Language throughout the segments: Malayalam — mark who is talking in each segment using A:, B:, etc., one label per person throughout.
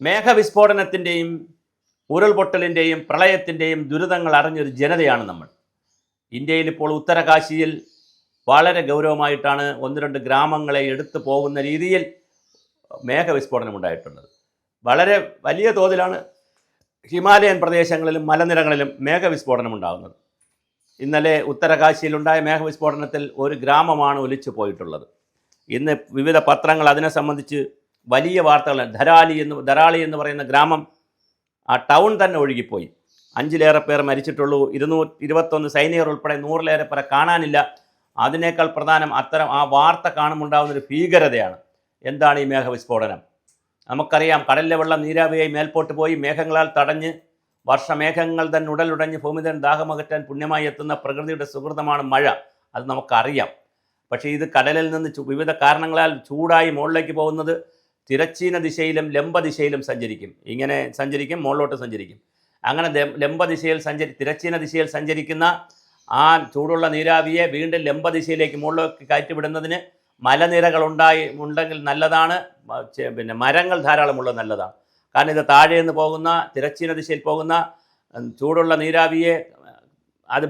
A: മേഘവിസ്ഫോടനത്തിൻ്റെയും ഉരുൾപൊട്ടലിൻ്റെയും പ്രളയത്തിൻ്റെയും ദുരിതങ്ങൾ അറിഞ്ഞൊരു ജനതയാണ് നമ്മൾ. ഇന്ത്യയിൽ ഇപ്പോൾ ഉത്തരകാശിയിൽ വളരെ ഗൗരവമായിട്ടാണ് ഒന്ന് രണ്ട് ഗ്രാമങ്ങളെ എടുത്തു പോകുന്ന രീതിയിൽ മേഘവിസ്ഫോടനം ഉണ്ടായിട്ടുള്ളത്. വളരെ വലിയ തോതിലാണ് ഹിമാലയൻ പ്രദേശങ്ങളിലും മലനിരകളിലും മേഘവിസ്ഫോടനം ഉണ്ടാകുന്നത്. ഇന്നലെ ഉത്തരകാശിയിലുണ്ടായ മേഘവിസ്ഫോടനത്തിൽ ഒരു ഗ്രാമമാണ് ഒലിച്ചു പോയിട്ടുള്ളത്. ഇന്ന് വിവിധ പത്രങ്ങൾ അതിനെ സംബന്ധിച്ച് വലിയ വാർത്തകൾ. ധരാളി എന്ന് പറയുന്ന ഗ്രാമം, ആ ടൗൺ തന്നെ ഒഴുകിപ്പോയി. 5-ലേറെ പേർ മരിച്ചിട്ടുള്ളൂ. 221 സൈനികർ ഉൾപ്പെടെ 100-ലേറെ പേരെ കാണാനില്ല. അതിനേക്കാൾ പ്രധാനം ആ വാർത്ത കാണുമുണ്ടാകുന്നൊരു ഭീകരതയാണ്. എന്താണ് ഈ മേഘവിസ്ഫോടനം? നമുക്കറിയാം, കടലിലെ വെള്ളം നീരാവിയായി മേൽപോട്ട് പോയി മേഘങ്ങളാൽ തടഞ്ഞ് വർഷമേഘങ്ങൾ തന്നെ ഉടലുടഞ്ഞ് ഭൂമിതൻ ദാഹമകറ്റാൻ പുണ്യമായി എത്തുന്ന പ്രകൃതിയുടെ സുഹൃതമാണ് മഴ. അത് നമുക്കറിയാം. പക്ഷേ ഇത് കടലിൽ നിന്ന് വിവിധ കാരണങ്ങളാൽ ചൂടായി മുകളിലേക്ക് പോകുന്നത് തിരശ്ചീന ദിശയിലും ലംബ ദിശയിലും സഞ്ചരിക്കും. ഇങ്ങനെ സഞ്ചരിക്കും, മുകളിലോട്ട് സഞ്ചരിക്കും. അങ്ങനെ തിരശ്ചീന ദിശയിൽ സഞ്ചരിക്കുന്ന ആ ചൂടുള്ള നീരാവിയെ വീണ്ടും ലംബ ദിശയിലേക്ക് മുകളിലേക്ക് കയറ്റിവിടുന്നതിന് മലനിരകൾ ഉണ്ടെങ്കിൽ നല്ലതാണ്. പിന്നെ മരങ്ങൾ ധാരാളമുള്ളത് നല്ലതാണ്. കാരണം ഇത് താഴെ നിന്ന് പോകുന്ന തിരശ്ചീന ദിശയിൽ പോകുന്ന ചൂടുള്ള നീരാവിയെ, അത്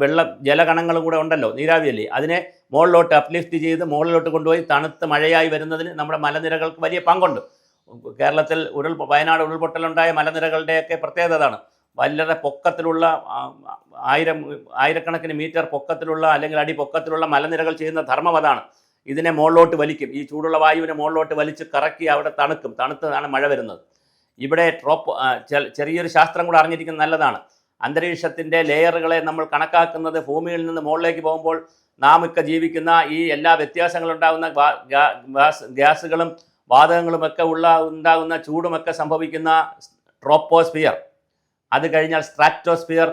A: ജലകണങ്ങളും കൂടെ ഉണ്ടല്ലോ, നീരാവിയല്ലേ, അതിനെ മുകളിലോട്ട് അപ്ലിഫ്റ്റ് ചെയ്ത് മുകളിലോട്ട് കൊണ്ടുപോയി തണുത്ത് മഴയായി വരുന്നതിന് നമ്മുടെ മലനിരകൾക്ക് വലിയ പങ്കുണ്ട്. കേരളത്തിൽ വയനാട് ഉരുൾപൊട്ടലുണ്ടായ മലനിരകളുടെയൊക്കെ പ്രത്യേകത അതാണ്. വളരെ പൊക്കത്തിലുള്ള ആയിരക്കണക്കിന് മീറ്റർ പൊക്കത്തിലുള്ള അല്ലെങ്കിൽ അടി പൊക്കത്തിലുള്ള മലനിരകൾ ചെയ്യുന്ന ധർമ്മം അതാണ്. ഇതിനെ മുകളിലോട്ട് വലിക്കും. ഈ ചൂടുള്ള വായുവിനെ മുകളിലോട്ട് വലിച്ച് കറക്കി അവിടെ തണുത്താണ് മഴ വരുന്നത്. ഇവിടെ ചെറിയൊരു ശാസ്ത്രം കൂടെ അറിഞ്ഞിരിക്കുന്നത് നല്ലതാണ്. അന്തരീക്ഷത്തിൻ്റെ ലെയറുകളെ നമ്മൾ കണക്കാക്കുന്നത് ഭൂമിയിൽ നിന്ന് മുകളിലേക്ക് പോകുമ്പോൾ നാം ഒക്കെ ജീവിക്കുന്ന ഈ എല്ലാ വ്യത്യാസങ്ങളുണ്ടാകുന്ന ഗ്യാസുകളും വാതകങ്ങളുമൊക്കെ ഉണ്ടാകുന്ന ചൂടുമൊക്കെ സംഭവിക്കുന്ന ട്രോപ്പോസ്ഫിയർ, അത് കഴിഞ്ഞാൽ സ്ട്രാറ്റോസ്ഫിയർ,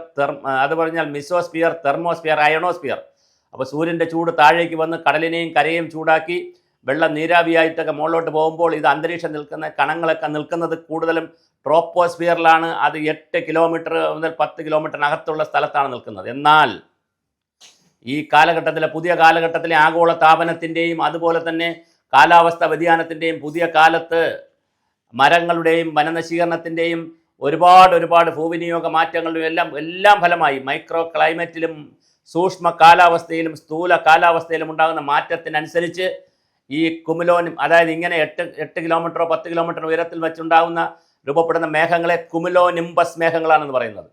A: അത് പറഞ്ഞാൽ മിസോസ്ഫിയർ, തെർമോസ്ഫിയർ, അയണോസ്ഫിയർ. അപ്പോൾ സൂര്യൻ്റെ ചൂട് താഴേക്ക് വന്ന് കടലിനെയും കരയെയും ചൂടാക്കി വെള്ളം നീരാവിയായിട്ടൊക്കെ മുകളിലോട്ട് പോകുമ്പോൾ ഇത് അന്തരീക്ഷം കണങ്ങളൊക്കെ നിൽക്കുന്നത് കൂടുതലും ട്രോപ്പോസ്ഫിയറിലാണ്. അത് 8 കിലോമീറ്റർ മുതൽ 10 കിലോമീറ്ററിനകത്തുള്ള സ്ഥലത്താണ് നിൽക്കുന്നത്. എന്നാൽ ഈ പുതിയ കാലഘട്ടത്തിലെ ആഗോള താപനത്തിൻ്റെയും അതുപോലെ തന്നെ കാലാവസ്ഥ വ്യതിയാനത്തിൻ്റെയും പുതിയ കാലത്ത് മരങ്ങളുടെയും വനനശീകരണത്തിൻ്റെയും ഒരുപാട് ഭൂവിനിയോഗ മാറ്റങ്ങളുടെയും എല്ലാം ഫലമായി മൈക്രോ ക്ലൈമറ്റിലും സൂക്ഷ്മ കാലാവസ്ഥയിലും സ്ഥൂല കാലാവസ്ഥയിലും ഉണ്ടാകുന്ന മാറ്റത്തിനനുസരിച്ച് ഈ കുമുലോനും, അതായത് ഇങ്ങനെ 8 കിലോമീറ്ററോ 10 കിലോമീറ്റർ ഉയരത്തിൽ വെച്ചുണ്ടാകുന്ന രൂപപ്പെടുന്ന മേഘങ്ങളെ കുമുലോ നിംബസ് മേഘങ്ങളാണെന്ന് പറയുന്നത്.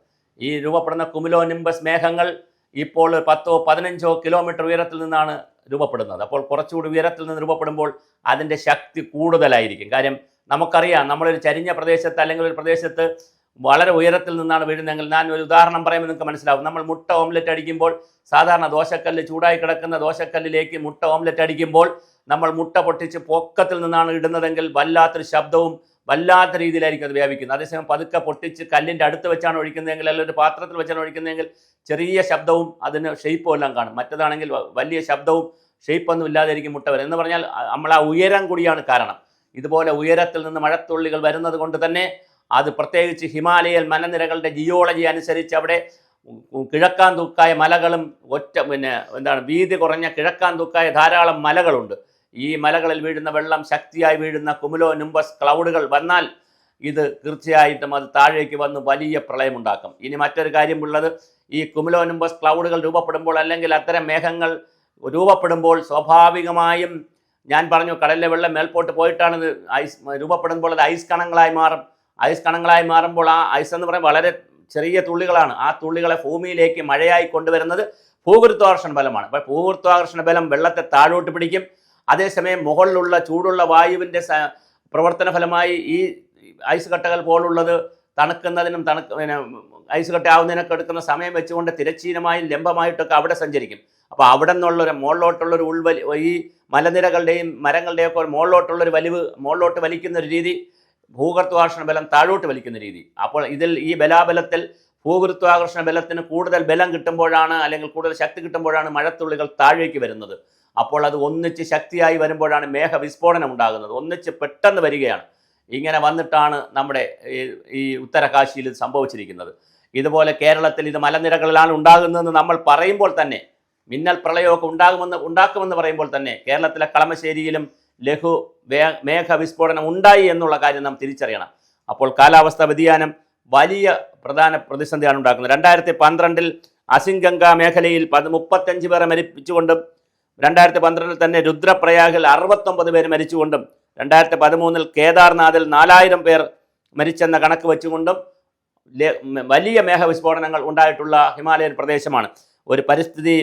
A: ഈ രൂപപ്പെടുന്ന കുമുലോ നിംബസ് മേഘങ്ങൾ ഇപ്പോൾ 10-15 കിലോമീറ്റർ ഉയരത്തിൽ നിന്നാണ് രൂപപ്പെടുന്നത്. അപ്പോൾ കുറച്ചുകൂടി ഉയരത്തിൽ നിന്ന് രൂപപ്പെടുമ്പോൾ അതിൻ്റെ ശക്തി കൂടുതലായിരിക്കും. കാര്യം നമുക്കറിയാം, നമ്മളൊരു ചരിഞ്ഞ പ്രദേശത്ത് അല്ലെങ്കിൽ ഒരു പ്രദേശത്ത് വളരെ ഉയരത്തിൽ നിന്നാണ് വീഴുന്നതെങ്കിൽ, ഞാൻ ഒരു ഉദാഹരണം പറയുമ്പോൾ നിങ്ങൾക്ക് മനസ്സിലാവും. നമ്മൾ മുട്ട ഓംലെറ്റ് അടിക്കുമ്പോൾ സാധാരണ ദോശക്കല്ല്, ചൂടായി കിടക്കുന്ന ദോശക്കല്ലിലേക്ക് മുട്ട ഓംലെറ്റ് അടിക്കുമ്പോൾ നമ്മൾ മുട്ട പൊട്ടിച്ച് പൊക്കത്തിൽ നിന്നാണ് ഇടുന്നതെങ്കിൽ വല്ലാത്തൊരു ശബ്ദവും വല്ലാത്ത രീതിയിലായിരിക്കും അത് വ്യാപിക്കുന്നത്. അതേസമയം പതുക്കെ പൊട്ടിച്ച് കല്ലിൻ്റെ അടുത്ത് വെച്ചാണ് ഒഴിക്കുന്നതെങ്കിൽ അല്ലെങ്കിൽ ഒരു പാത്രത്തിൽ വെച്ചാണ് ഒഴിക്കുന്നതെങ്കിൽ ചെറിയ ശബ്ദവും അതിന് ഷെയ്പ്പും എല്ലാം കാണും. മറ്റേതാണെങ്കിൽ വലിയ ശബ്ദവും ഷെയ്പ്പൊന്നും ഇല്ലാതെയിരിക്കും മുട്ട വരെ. എന്ന് പറഞ്ഞാൽ നമ്മൾ ആ ഉയരം കൂടിയാണ് കാരണം. ഇതുപോലെ ഉയരത്തിൽ നിന്ന് മഴത്തുള്ളികൾ വരുന്നത് കൊണ്ട് തന്നെ അത് പ്രത്യേകിച്ച് ഹിമാലയൻ മലനിരകളുടെ ജിയോളജി അനുസരിച്ച് അവിടെ കിഴക്കാൻ തൂക്കായ മലകളും വീതി കുറഞ്ഞ കിഴക്കാൻ തൂക്കായ ധാരാളം മലകളുണ്ട്. ഈ മലകളിൽ വീഴുന്ന വെള്ളം ശക്തിയായി വീഴുന്ന കുമുലോ നിംബസ് ക്ലൗഡുകൾ വന്നാൽ ഇത് തീർച്ചയായിട്ടും അത് താഴേക്ക് വന്ന് വലിയ പ്രളയമുണ്ടാക്കും. ഇനി മറ്റൊരു കാര്യമുള്ളത്, ഈ കുമുലോ നിംബസ് ക്ലൗഡുകൾ രൂപപ്പെടുമ്പോൾ അല്ലെങ്കിൽ അത്തരം മേഘങ്ങൾ രൂപപ്പെടുമ്പോൾ സ്വാഭാവികമായും ഞാൻ പറഞ്ഞു, കടലിലെ വെള്ളം മേൽപോട്ട് പോയിട്ടാണ് ഇത് രൂപപ്പെടുമ്പോൾ അത് ഐസ് കണങ്ങളായി മാറും. ഐസ് കണങ്ങളായി മാറുമ്പോൾ ആ ഐസ് എന്ന് പറയുമ്പോൾ വളരെ ചെറിയ തുള്ളികളാണ്. ആ തുള്ളികളെ ഭൂമിയിലേക്ക് മഴയായി കൊണ്ടുവരുന്നത് ഭൂഗുരുത്വാകർഷണ ബലമാണ്. അപ്പോൾ ഭൂഗുരുത്വാകർഷണ ബലം വെള്ളത്തെ താഴോട്ട് പിടിക്കും. അതേസമയം മുകളിലുള്ള ചൂടുള്ള വായുവിൻ്റെ പ്രവർത്തന ഫലമായി ഈ ഐസ് കട്ടകൾ പോലുള്ളത് തണുക്കുന്നതിനും ഐസ് കട്ട ആവുന്നതിനൊക്കെ എടുക്കുന്ന സമയം വെച്ചുകൊണ്ട് തിരശ്ചീനമായും ലംബമായിട്ടൊക്കെ അവിടെ സഞ്ചരിക്കും. അപ്പോൾ അവിടെ നിന്നുള്ളൊരു മുകളിലോട്ടുള്ളൊരു ഈ മലനിരകളുടെയും മരങ്ങളുടെയും ഒക്കെ മുകളിലോട്ടുള്ളൊരു മുകളിലോട്ട് വലിക്കുന്ന ഒരു രീതി, ഭൂഗുരുത്വാകർഷണ ബലം താഴോട്ട് വലിക്കുന്ന രീതി. അപ്പോൾ ഈ ബലാബലത്തിൽ ഭൂഗുരുത്വാകർഷണ ബലത്തിന് കൂടുതൽ ബലം കിട്ടുമ്പോഴാണ്, അല്ലെങ്കിൽ കൂടുതൽ ശക്തി കിട്ടുമ്പോഴാണ് മഴത്തുള്ളികൾ താഴേക്ക് വരുന്നത്. അപ്പോൾ അത് ഒന്നിച്ച് ശക്തിയായി വരുമ്പോഴാണ് മേഘവിസ്ഫോടനം ഉണ്ടാകുന്നത്. ഒന്നിച്ച് പെട്ടെന്ന് വരികയാണ്. ഇങ്ങനെ വന്നിട്ടാണ് നമ്മുടെ ഈ ഉത്തരകാശിയിൽ ഇത് സംഭവിച്ചിരിക്കുന്നത്. ഇതുപോലെ കേരളത്തിൽ ഇത് മലനിരകളിലാണ് ഉണ്ടാകുന്നതെന്ന് നമ്മൾ പറയുമ്പോൾ തന്നെ, മിന്നൽ പ്രളയമൊക്കെ ഉണ്ടാക്കുമെന്ന് പറയുമ്പോൾ തന്നെ കേരളത്തിലെ കളമശ്ശേരിയിലും മേഘവിസ്ഫോടനം ഉണ്ടായി എന്നുള്ള കാര്യം നാം തിരിച്ചറിയണം. അപ്പോൾ കാലാവസ്ഥാ വ്യതിയാനം വലിയ പ്രധാന പ്രതിസന്ധിയാണ് ഉണ്ടാക്കുന്നത്. 2012 അസിൻഗംഗ മേഖലയിൽ 35 പേരെ മരിപ്പിച്ചുകൊണ്ടും 2012 തന്നെ രുദ്രപ്രയാഗിൽ 69 പേര് മരിച്ചുകൊണ്ടും 2013 കേദാർനാഥിൽ 4000 പേർ മരിച്ചെന്ന കണക്ക് വെച്ചുകൊണ്ടും വലിയ മേഘവിസ്ഫോടനങ്ങൾ ഉണ്ടായിട്ടുള്ള ഹിമാലയൻ പ്രദേശമാണ്. ഒരു പരിസ്ഥിതി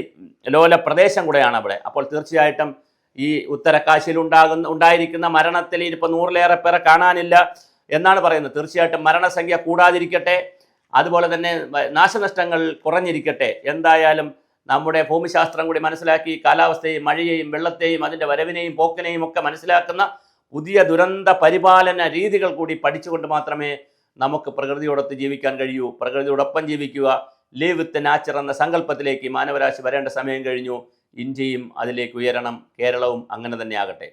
A: ലോല പ്രദേശം കൂടെയാണ് അവിടെ. അപ്പോൾ തീർച്ചയായിട്ടും ഈ ഉത്തരകാശിയിൽ ഉണ്ടായിരിക്കുന്ന മരണത്തിൽ ഇപ്പോൾ 100-ലേറെ പേരെ കാണാനില്ല എന്നാണ് പറയുന്നത്. തീർച്ചയായിട്ടും മരണസംഖ്യ കൂടാതിരിക്കട്ടെ, അതുപോലെ തന്നെ നാശനഷ്ടങ്ങൾ കുറഞ്ഞിരിക്കട്ടെ. എന്തായാലും നമ്മുടെ ഭൂമിശാസ്ത്രം കൂടി മനസ്സിലാക്കി കാലാവസ്ഥയെയും മഴയെയും വെള്ളത്തെയും അതിൻ്റെ വരവിനെയും പോക്കിനെയും ഒക്കെ മനസ്സിലാക്കുന്ന പുതിയ ദുരന്ത പരിപാലന രീതികൾ കൂടി പഠിച്ചുകൊണ്ട് മാത്രമേ നമുക്ക് പ്രകൃതിയോടൊത്ത് ജീവിക്കാൻ കഴിയൂ. പ്രകൃതിയോടൊപ്പം ജീവിക്കുക, ലിവ് വിത്ത് നാച്ചർ എന്ന സങ്കല്പത്തിലേക്ക് മാനവരാശി വരേണ്ട സമയം കഴിഞ്ഞു. ഇന്ത്യയും അതിലേക്ക് ഉയരണം, കേരളവും അങ്ങനെ തന്നെ ആകട്ടെ.